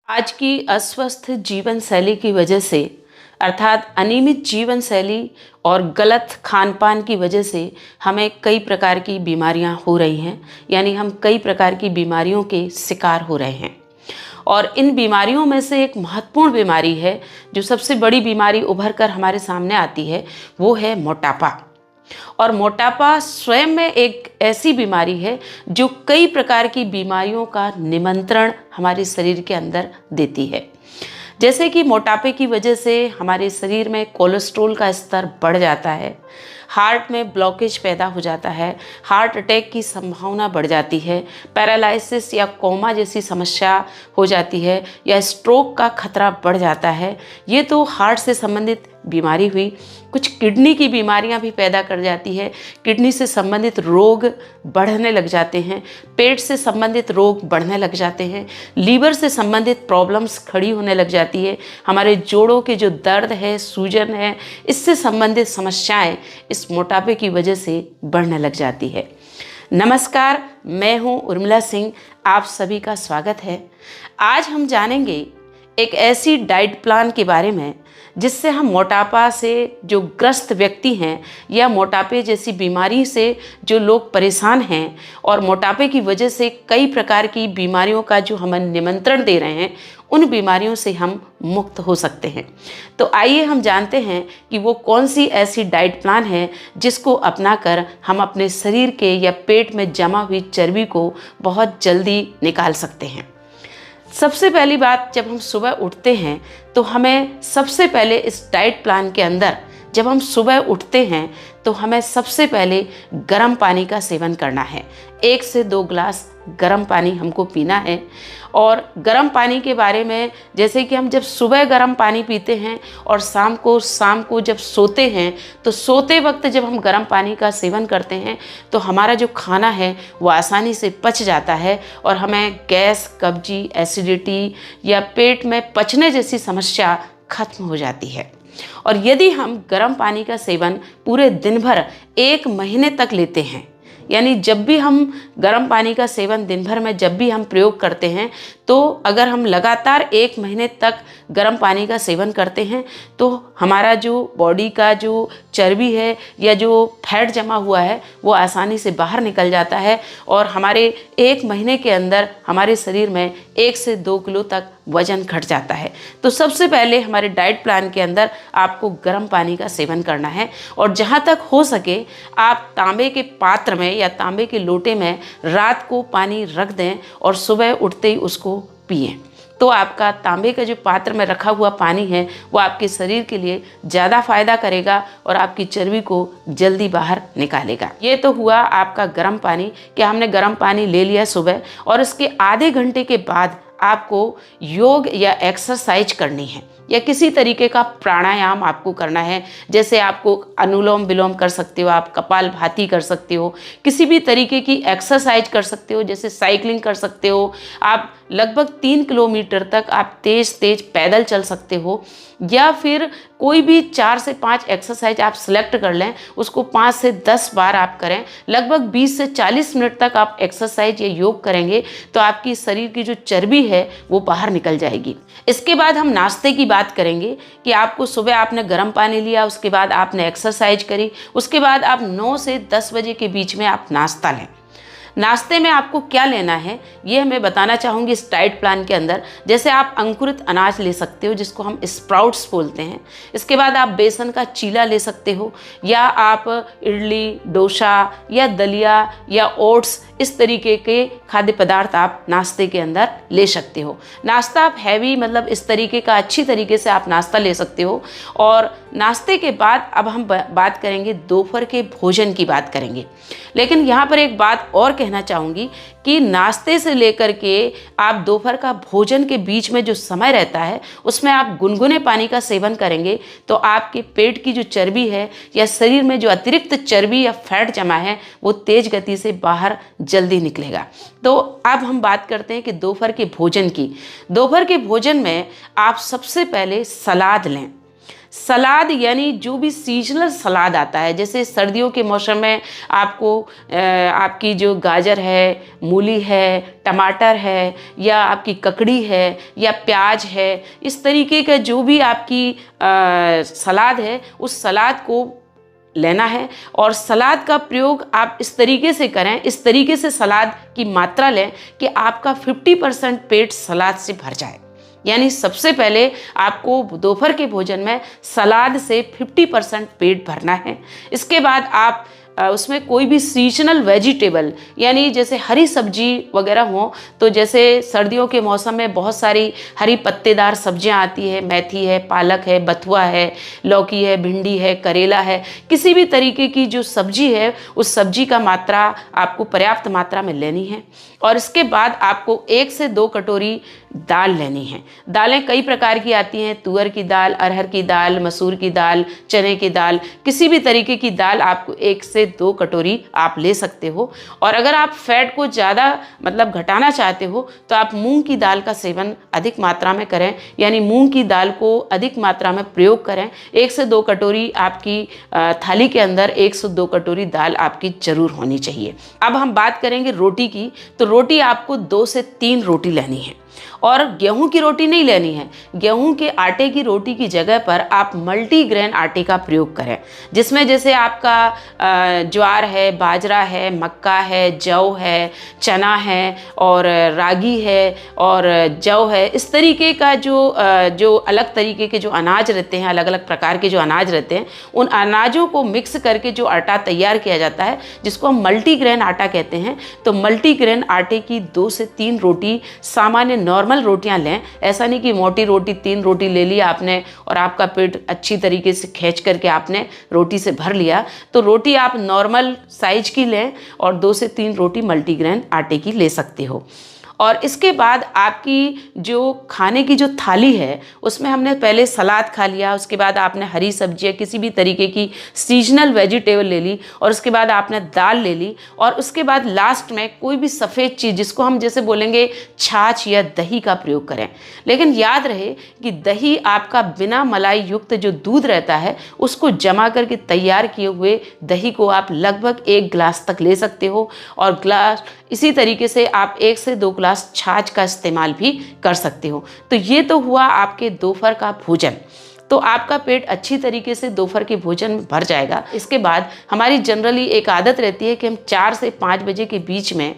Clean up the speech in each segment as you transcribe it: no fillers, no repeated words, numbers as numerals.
आज की अस्वस्थ जीवन शैली की वजह से अर्थात अनियमित जीवन शैली और गलत खान पान की वजह से हमें कई प्रकार की बीमारियां हो रही हैं। यानी हम कई प्रकार की बीमारियों के शिकार हो रहे हैं। और इन बीमारियों में से एक महत्वपूर्ण बीमारी है, जो सबसे बड़ी बीमारी उभर कर हमारे सामने आती है, वो है मोटापा। और मोटापा स्वयं में एक ऐसी बीमारी है जो कई प्रकार की बीमारियों का निमंत्रण हमारे शरीर के अंदर देती है। जैसे कि मोटापे की वजह से हमारे शरीर में कोलेस्ट्रॉल का स्तर बढ़ जाता है, हार्ट में ब्लॉकेज पैदा हो जाता है, हार्ट अटैक की संभावना बढ़ जाती है, पैरालिसिस या कोमा जैसी समस्या हो जाती है, या स्ट्रोक का खतरा बढ़ जाता है। ये तो हार्ट से संबंधित बीमारी हुई। कुछ किडनी की बीमारियां भी पैदा कर जाती है, किडनी से संबंधित रोग बढ़ने लग जाते हैं, पेट से संबंधित रोग बढ़ने लग जाते हैं, लीवर से संबंधित प्रॉब्लम्स खड़ी होने लग जाती है, हमारे जोड़ों के जो दर्द है, सूजन है, इससे संबंधित समस्याएं इस मोटापे की वजह से बढ़ने लग जाती है। नमस्कार, मैं हूं उर्मिला सिंह, आप सभी का स्वागत है। आज हम जानेंगे एक ऐसी डाइट प्लान के बारे में जिससे हम मोटापा से जो ग्रस्त व्यक्ति हैं या मोटापे जैसी बीमारी से जो लोग परेशान हैं और मोटापे की वजह से कई प्रकार की बीमारियों का जो हमें निमंत्रण दे रहे हैं, उन बीमारियों से हम मुक्त हो सकते हैं। तो आइए हम जानते हैं कि वो कौन सी ऐसी डाइट प्लान है जिसको अपनाकर हम अपने शरीर के या पेट में जमा हुई चर्बी को बहुत जल्दी निकाल सकते हैं। सबसे पहली बात, जब हम सुबह उठते हैं तो हमें सबसे पहले इस डाइट प्लान के अंदर, जब हम सुबह उठते हैं तो हमें सबसे पहले गर्म पानी का सेवन करना है। 1 से 2 गिलास गर्म पानी हमको पीना है। और गर्म पानी के बारे में, जैसे कि हम जब सुबह गर्म पानी पीते हैं और शाम को जब सोते हैं, तो सोते वक्त जब हम गर्म पानी का सेवन करते हैं तो हमारा जो खाना है वो आसानी से पच जाता है और हमें गैस, कब्जी, एसिडिटी या पेट में पचने जैसी समस्या खत्म हो जाती है। और यदि हम गर्म पानी का सेवन पूरे दिन भर 1 महीने तक लेते हैं, यानी जब भी हम गर्म पानी का सेवन दिन भर में जब भी हम प्रयोग करते हैं, तो अगर हम लगातार 1 महीने तक गर्म पानी का सेवन करते हैं तो हमारा जो बॉडी का जो चर्बी है या जो फैट जमा हुआ है वो आसानी से बाहर निकल जाता है और हमारे 1 महीने के अंदर हमारे शरीर में 1 से 2 किलो तक वजन घट जाता है। तो सबसे पहले हमारे डाइट प्लान के अंदर आपको गर्म पानी का सेवन करना है। और जहाँ तक हो सके आप तांबे के पात्र में या तांबे के लोटे में रात को पानी रख दें और सुबह उठते ही उसको पिएं। तो आपका तांबे का जो पात्र में रखा हुआ पानी है वो आपके शरीर के लिए ज़्यादा फायदा करेगा और आपकी चर्बी को जल्दी बाहर निकालेगा। ये तो हुआ आपका गर्म पानी, कि हमने गर्म पानी ले लिया सुबह, और इसके आधे घंटे के बाद आपको योग या एक्सरसाइज करनी है या किसी तरीके का प्राणायाम आपको करना है। जैसे आपको अनुलोम विलोम कर सकते हो, आप कपालभाति कर सकते हो, किसी भी तरीके की एक्सरसाइज कर सकते हो, जैसे साइकिलिंग कर सकते हो। आप लगभग 3 किलोमीटर तक आप तेज पैदल चल सकते हो, या फिर कोई भी 4 से 5 एक्सरसाइज आप सिलेक्ट कर लें, उसको 5 से 10 बार आप करें। लगभग 20 से 40 मिनट तक आप एक्सरसाइज या योग करेंगे तो आपकी शरीर की जो चर्बी है वो बाहर निकल जाएगी। इसके बाद हम नाश्ते की बात करेंगे कि आपको सुबह आपने गर्म पानी लिया, उसके बाद आपने एक्सरसाइज करी, उसके बाद आप 9 से 10 बजे के बीच में आप नाश्ता लें। नाश्ते में आपको क्या लेना है ये मैं बताना चाहूँगी इस डाइट प्लान के अंदर। जैसे आप अंकुरित अनाज ले सकते हो, जिसको हम स्प्राउट्स बोलते हैं। इसके बाद आप बेसन का चीला ले सकते हो, या आप इडली, डोसा या दलिया या ओट्स, इस तरीके के खाद्य पदार्थ आप नाश्ते के अंदर ले सकते हो। नाश्ता आप हैवी, मतलब इस तरीके का अच्छी तरीके से आप नाश्ता ले सकते हो। और नाश्ते के बाद अब हम बात करेंगे दोपहर के भोजन की बात करेंगे। लेकिन यहाँ पर एक बात और कहना चाहूँगी कि नाश्ते से लेकर के आप दोपहर का भोजन के बीच में जो समय रहता है उसमें आप गुनगुने पानी का सेवन करेंगे तो आपके पेट की जो चर्बी है या शरीर में जो अतिरिक्त चर्बी या फैट जमा है वो तेज गति से बाहर जल्दी निकलेगा। तो अब हम बात करते हैं कि दोपहर के भोजन की। दोपहर के भोजन में आप सबसे पहले सलाद लें। सलाद यानी जो भी सीजनल सलाद आता है, जैसे सर्दियों के मौसम में आपको आपकी जो गाजर है, मूली है, टमाटर है, या आपकी ककड़ी है, या प्याज है, इस तरीके का जो भी आपकी सलाद है, उस सलाद को लेना है। और सलाद का प्रयोग आप इस तरीके से करें, इस तरीके से सलाद की मात्रा लें कि आपका 50% पेट सलाद से भर जाए। यानी सबसे पहले आपको दोपहर के भोजन में सलाद से 50% पेट भरना है। इसके बाद आप उसमें कोई भी सीजनल वेजिटेबल यानी जैसे हरी सब्जी वगैरह हो, तो जैसे सर्दियों के मौसम में बहुत सारी हरी पत्तेदार सब्जियां आती है, मेथी है, पालक है, बथुआ है, लौकी है, भिंडी है, करेला है, किसी भी तरीके की जो सब्जी है उस सब्जी का मात्रा आपको पर्याप्त मात्रा में लेनी है। और इसके बाद आपको 1 से 2 कटोरी दाल लेनी है। दालें कई प्रकार की आती हैं, तुअर की दाल, अरहर की दाल, मसूर की दाल, चने की दाल, किसी भी तरीके की दाल आपको 1 से 2 कटोरी आप ले सकते हो। और अगर आप फैट को ज़्यादा मतलब घटाना चाहते हो तो आप मूंग की दाल का सेवन अधिक मात्रा में करें, यानी मूंग की दाल को अधिक मात्रा में प्रयोग करें। 1 से 2 कटोरी आपकी थाली के अंदर 1 से 2 कटोरी दाल आपकी जरूर होनी चाहिए। अब हम बात करेंगे रोटी की, तो रोटी आपको 2 से 3 रोटी लेनी है। और गेहूं की रोटी नहीं लेनी है। गेहूं के आटे की रोटी की जगह पर आप मल्टीग्रेन आटे का प्रयोग करें, जिसमें जैसे आपका ज्वार है, बाजरा है, मक्का है, जौ है, चना है, और रागी है, और जौ है। इस तरीके का जो अलग तरीके के जो अनाज रहते हैं, अलग अलग प्रकार के जो अनाज रहते हैं, उन अनाजों को मिक्स करके जो आटा तैयार किया जाता है, जिसको हम मल्टीग्रेन आटा कहते हैं। तो मल्टीग्रेन आटे की 2 से 3 रोटी सामान्य नॉर्मल रोटियां लें। ऐसा नहीं कि मोटी रोटी 3 रोटी ले ली आपने और आपका पेट अच्छी तरीके से खींच करके आपने रोटी से भर लिया। तो रोटी आप नॉर्मल साइज की लें और 2 से 3 रोटी मल्टीग्रेन आटे की ले सकते हो। और इसके बाद आपकी जो खाने की जो थाली है उसमें हमने पहले सलाद खा लिया, उसके बाद आपने हरी सब्जियाँ किसी भी तरीके की सीजनल वेजिटेबल ले ली, और उसके बाद आपने दाल ले ली, और उसके बाद लास्ट में कोई भी सफ़ेद चीज़ जिसको हम जैसे बोलेंगे छाछ या दही का प्रयोग करें। लेकिन याद रहे कि दही आपका बिना मलाई युक्त जो दूध रहता है उसको जमा करके तैयार किए हुए दही को आप लगभग 1 गिलास तक ले सकते हो। और ग्लास इसी तरीके से आप 1 से 2 गिलास छाछ का इस्तेमाल भी कर सकते हो। तो ये तो हुआ आपके दोपहर का भोजन। तो आपका पेट अच्छी तरीके से दोपहर के भोजन में भर जाएगा। इसके बाद हमारी जनरली एक आदत रहती है कि हम 4 से 5 बजे के बीच में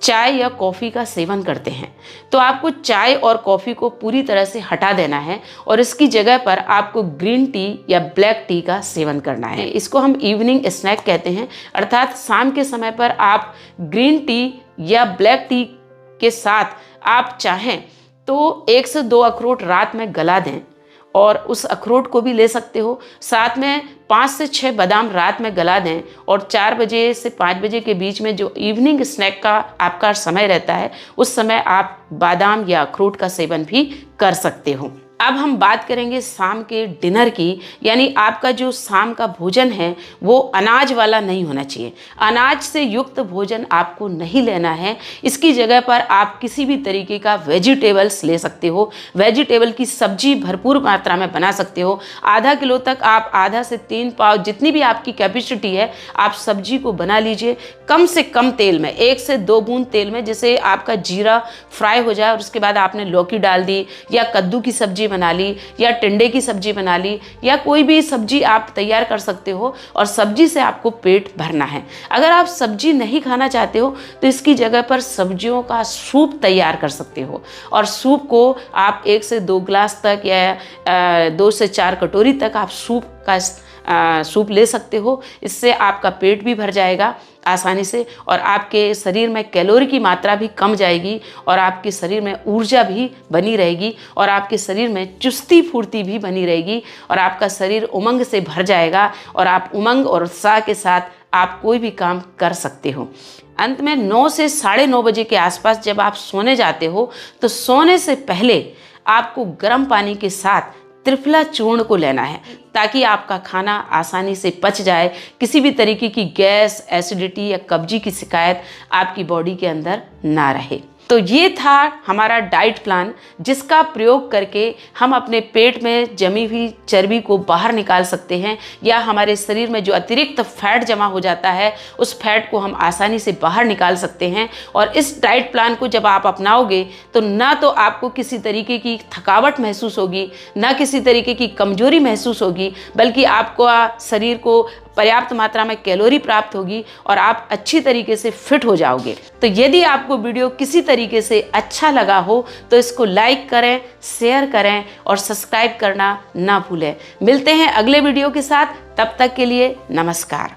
चाय या कॉफ़ी का सेवन करते हैं। तो आपको चाय और कॉफ़ी को पूरी तरह से हटा देना है और इसकी जगह पर आपको ग्रीन टी या ब्लैक टी का सेवन करना है। इसको हम इवनिंग स्नैक कहते हैं, अर्थात शाम के समय पर आप ग्रीन टी या ब्लैक टी के साथ आप चाहें तो 1 से 2 अखरोट रात में गला दें और उस अखरोट को भी ले सकते हो। साथ में 5 से 6 बादाम रात में गला दें और 4 बजे से 5 बजे के बीच में जो इवनिंग स्नैक का आपका समय रहता है उस समय आप बादाम या अखरोट का सेवन भी कर सकते हो। अब हम बात करेंगे शाम के डिनर की, यानी आपका जो शाम का भोजन है वो अनाज वाला नहीं होना चाहिए। अनाज से युक्त भोजन आपको नहीं लेना है। इसकी जगह पर आप किसी भी तरीके का वेजिटेबल्स ले सकते हो। वेजिटेबल की सब्जी भरपूर मात्रा में बना सकते हो। आधा किलो तक आप आधा से 3 पाव जितनी भी आपकी कैपेसिटी है आप सब्जी को बना लीजिए। कम से कम तेल में, 1 से 2 बूंद तेल में, जिसे आपका जीरा फ्राई हो जाए और उसके बाद आपने लौकी डाल दी या कद्दू की सब्जी बना ली या टिंडे की सब्जी बना ली या कोई भी सब्जी आप तैयार कर सकते हो और सब्जी से आपको पेट भरना है। अगर आप सब्जी नहीं खाना चाहते हो तो इसकी जगह पर सब्जियों का सूप तैयार कर सकते हो और सूप को आप 1 से 2 गिलास तक या 2 से 4 कटोरी तक आप सूप ले सकते हो। इससे आपका पेट भी भर जाएगा आसानी से और आपके शरीर में कैलोरी की मात्रा भी कम जाएगी और आपके शरीर में ऊर्जा भी बनी रहेगी और आपके शरीर में चुस्ती फुर्ती भी बनी रहेगी और आपका शरीर उमंग से भर जाएगा और आप उमंग और उत्साह के साथ आप कोई भी काम कर सकते हो। अंत में 9 से 9:30 बजे के आसपास जब आप सोने जाते हो तो सोने से पहले आपको गर्म पानी के साथ त्रिफला चूर्ण को लेना है ताकि आपका खाना आसानी से पच जाए। किसी भी तरीके की गैस, एसिडिटी या कब्जी की शिकायत आपकी बॉडी के अंदर ना रहे। तो ये था हमारा डाइट प्लान, जिसका प्रयोग करके हम अपने पेट में जमी हुई चर्बी को बाहर निकाल सकते हैं, या हमारे शरीर में जो अतिरिक्त फैट जमा हो जाता है उस फैट को हम आसानी से बाहर निकाल सकते हैं। और इस डाइट प्लान को जब आप अपनाओगे तो ना तो आपको किसी तरीके की थकावट महसूस होगी, ना किसी तरीके की कमजोरी महसूस होगी, बल्कि आपको शरीर को पर्याप्त मात्रा में कैलोरी प्राप्त होगी और आप अच्छी तरीके से फिट हो जाओगे। तो यदि आपको वीडियो किसी तरीके से अच्छा लगा हो तो इसको लाइक करें, शेयर करें और सब्सक्राइब करना ना भूलें। मिलते हैं अगले वीडियो के साथ, तब तक के लिए नमस्कार।